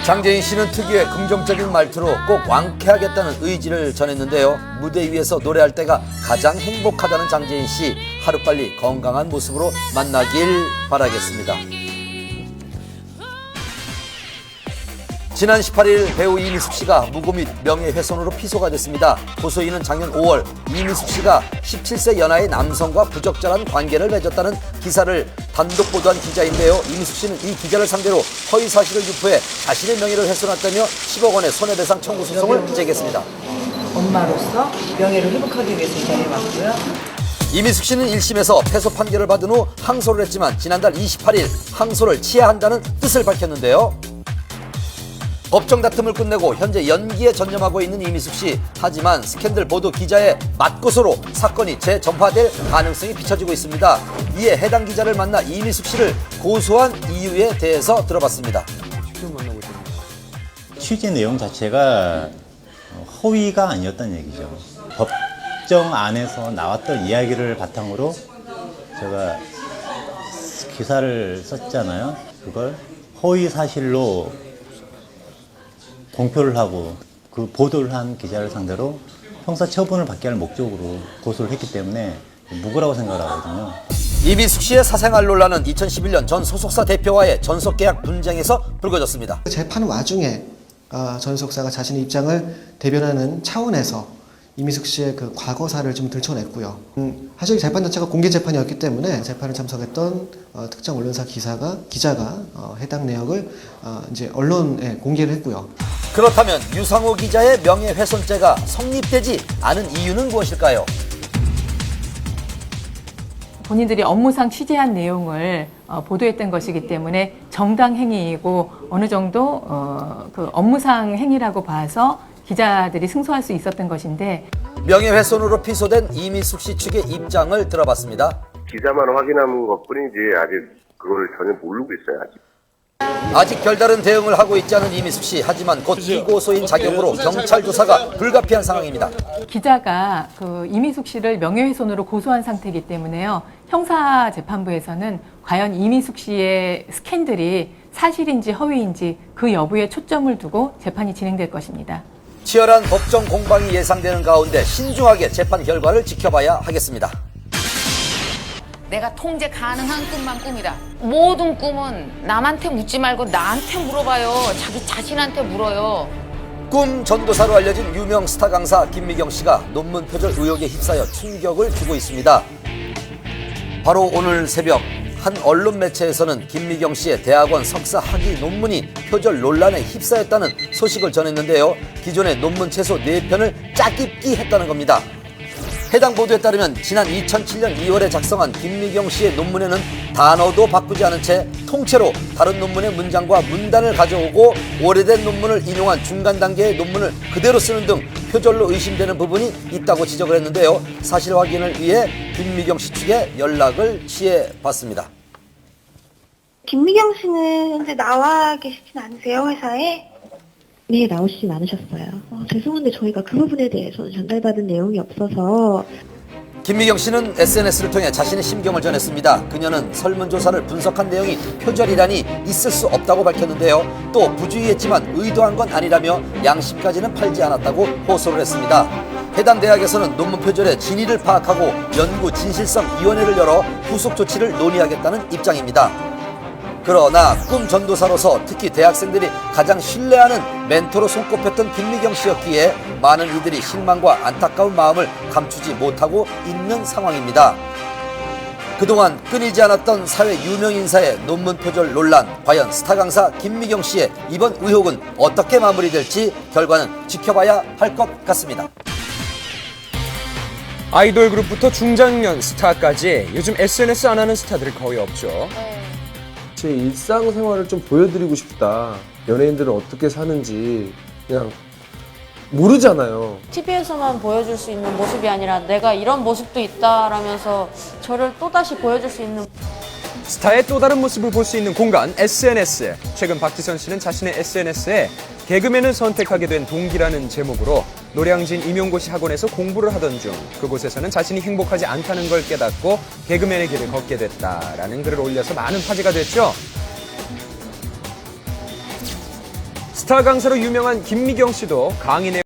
장재인 씨는 특유의 긍정적인 말투로 꼭 왕쾌하겠다는 의지를 전했는데요. 무대 위에서 노래할 때가 가장 행복하다는 장재인 씨, 하루빨리 건강한 모습으로 만나길 바라겠습니다. 지난 18일 배우 이미숙 씨가 무고 및 명예훼손으로 피소가 됐습니다. 고소인은 작년 5월 이미숙 씨가 17세 연하의 남성과 부적절한 관계를 맺었다는 기사를 단독 보도한 기자인데요. 이미숙 씨는 이 기자를 상대로 허위 사실을 유포해 자신의 명예를 훼손했다며 10억 원의 손해배상 청구 소송을 제기했습니다. 엄마로서 명예를 회복하기 위해서 이 자리에 왔고요. 이미숙 씨는 1심에서 패소 판결을 받은 후 항소를 했지만 지난달 28일 항소를 취하한다는 뜻을 밝혔는데요. 법정 다툼을 끝내고 현재 연기에 전념하고 있는 이미숙 씨. 하지만 스캔들 보도 기자의 맞고소로 사건이 재점화될 가능성이 비춰지고 있습니다. 이에 해당 기자를 만나 이미숙 씨를 고소한 이유에 대해서 들어봤습니다. 취재 내용 자체가 허위가 아니었다는 얘기죠. 법정 안에서 나왔던 이야기를 바탕으로 제가 기사를 썼잖아요. 그걸 허위 사실로 공표를 하고 그 보도를 한 기자를 상대로 형사처분을 받게 할 목적으로 고소를 했기 때문에 무고라고 생각을 하거든요. 이미숙 씨의 사생활 논란은 2011년 전 소속사 대표와의 전속계약 분쟁에서 불거졌습니다. 재판 와중에 전속사가 자신의 입장을 대변하는 차원에서 이미숙 씨의 그 과거사를 좀 들춰냈고요. 사실 재판 자체가 공개 재판이었기 때문에 재판을 참석했던 특정 언론사 기자가 해당 내역을 이제 언론에 공개를 했고요. 그렇다면 유상호 기자의 명예훼손죄가 성립되지 않은 이유는 무엇일까요? 본인들이 업무상 취재한 내용을 보도했던 것이기 때문에 정당 행위이고 어느 정도 그 업무상 행위라고 봐서 기자들이 승소할 수 있었던 것인데, 명예훼손으로 피소된 이미숙 씨 측의 입장을 들어봤습니다. 기사만 확인한 것뿐이지 아직 그걸 전혀 모르고 있어요. 아직 별다른 대응을 하고 있지 않은 이미숙 씨. 하지만 곧 비고소인 자격으로 경찰 조사가 불가피한 상황입니다. 기자가 그 이미숙 씨를 명예훼손으로 고소한 상태이기 때문에요. 형사재판부에서는 과연 이미숙 씨의 스캔들이 사실인지 허위인지 그 여부에 초점을 두고 재판이 진행될 것입니다. 치열한 법정 공방이 예상되는 가운데 신중하게 재판 결과를 지켜봐야 하겠습니다. 내가 통제 가능한 꿈만 꿈이다. 모든 꿈은 남한테 묻지 말고 나한테 물어봐요. 자기 자신한테 물어요. 꿈 전도사로 알려진 유명 스타 강사 김미경 씨가 논문 표절 의혹에 휩싸여 충격을 주고 있습니다. 바로 오늘 새벽 한 언론 매체에서는 김미경 씨의 대학원 석사 학위 논문이 표절 논란에 휩싸였다는 소식을 전했는데요. 기존의 논문 최소 4편을 짜깁기 했다는 겁니다. 해당 보도에 따르면 지난 2007년 2월에 작성한 김미경 씨의 논문에는 단어도 바꾸지 않은 채 통째로 다른 논문의 문장과 문단을 가져오고 오래된 논문을 인용한 중간 단계의 논문을 그대로 쓰는 등 표절로 의심되는 부분이 있다고 지적을 했는데요. 사실 확인을 위해 김미경 씨 측에 연락을 취해봤습니다. 김미경 씨는 현재 나와 계시진 않으세요, 회사에? 네, 나오시진 않으셨어요. 죄송한데 저희가 그 부분에 대해서는 전달받은 내용이 없어서. 김미경 씨는 SNS를 통해 자신의 심경을 전했습니다. 그녀는 설문조사를 분석한 내용이 표절이라니 있을 수 없다고 밝혔는데요. 또 부주의했지만 의도한 건 아니라며 양심까지는 팔지 않았다고 호소를 했습니다. 해당 대학에서는 논문 표절의 진위를 파악하고 연구 진실성위원회를 열어 후속 조치를 논의하겠다는 입장입니다. 그러나 꿈 전도사로서 특히 대학생들이 가장 신뢰하는 멘토로 손꼽혔던 김미경 씨였기에 많은 이들이 실망과 안타까운 마음을 감추지 못하고 있는 상황입니다. 그동안 끊이지 않았던 사회 유명 인사의 논문 표절 논란, 과연 스타 강사 김미경 씨의 이번 의혹은 어떻게 마무리될지 결과는 지켜봐야 할 것 같습니다. 아이돌 그룹부터 중장년 스타까지 요즘 SNS 안 하는 스타들이 거의 없죠. 제 일상생활을 좀 보여드리고 싶다. 연예인들은 어떻게 사는지 그냥 모르잖아요. TV에서만 보여줄 수 있는 모습이 아니라 내가 이런 모습도 있다라면서 저를 또다시 보여줄 수 있는 스타의 또 다른 모습을 볼 수 있는 공간 SNS. 최근 박지선 씨는 자신의 SNS에 개그맨을 선택하게 된 동기라는 제목으로 노량진 임용고시 학원에서 공부를 하던 중 그곳에서는 자신이 행복하지 않다는 걸 깨닫고 개그맨의 길을 걷게 됐다라는 글을 올려서 많은 화제가 됐죠. 스타 강사로 유명한 김미경 씨도 강의 내용